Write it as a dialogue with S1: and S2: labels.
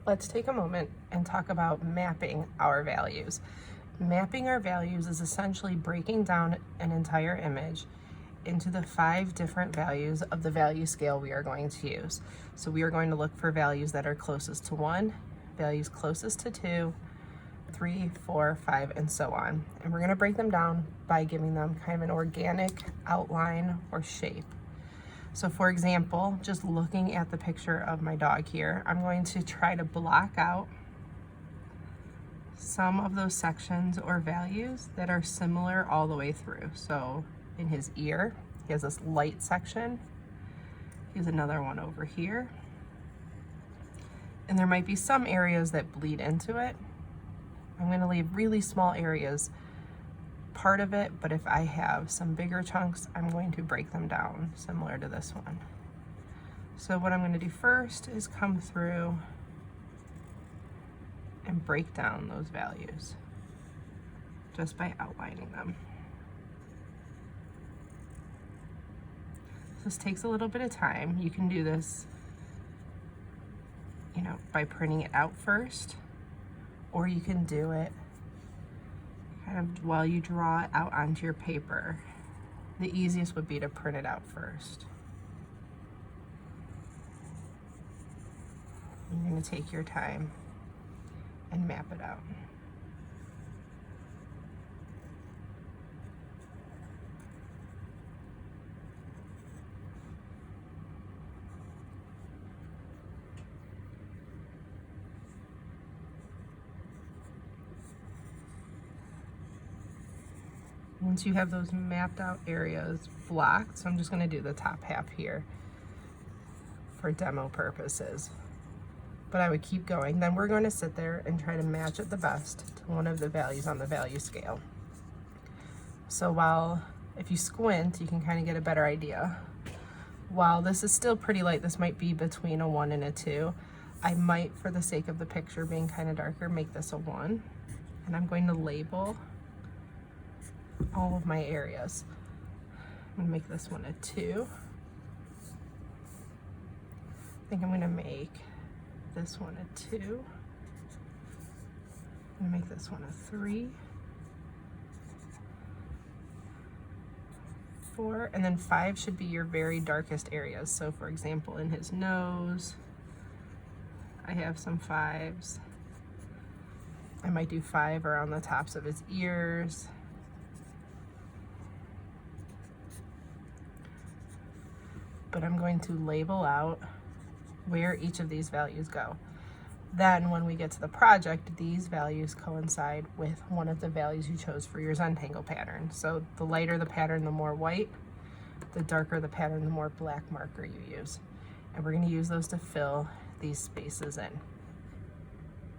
S1: let's take a moment and talk about mapping our values. Mapping our values is essentially breaking down an entire image into the 5 different values of the value scale we are going to use. So we are going to look for values that are closest to 1, values closest to 2, 3, 4, 5, and so on. And we're going to break them down by giving them kind of an organic outline or shape. So for example, just looking at the picture of my dog here, I'm going to try to block out some of those sections or values that are similar all the way through. So in his ear, he has this light section. Here's another one over here. And there might be some areas that bleed into it. I'm going to leave really small areas part of it, but if I have some bigger chunks, I'm going to break them down similar to this one. So what I'm going to do first is come through and break down those values just by outlining them. This takes a little bit of time. You can do this, by printing it out first, or you can do it kind of while you draw it out onto your paper. The easiest would be to print it out first. You're going to take your time and map it out. Once you have those mapped out areas blocked, so I'm just going to do the top half here for demo purposes, but I would keep going. Then we're going to sit there and try to match it the best to one of the values on the value scale. So if you squint, you can kind of get a better idea. While this is still pretty light, this might be between a 1 and a 2. I might, for the sake of the picture being kind of darker, make this a 1. And I'm going to label all of my areas. I'm gonna make this one a 2. I think I'm gonna make this one a 2. I'm gonna make this one a 3, 4, and then 5 should be your very darkest areas. So for example, in his nose, I have some 5s. I might do 5 around the tops of his ears. But I'm going to label out where each of these values go. Then when we get to the project, these values coincide with one of the values you chose for your Zentangle pattern. So the lighter the pattern, the more white, the darker the pattern, the more black marker you use. And we're going to use those to fill these spaces in.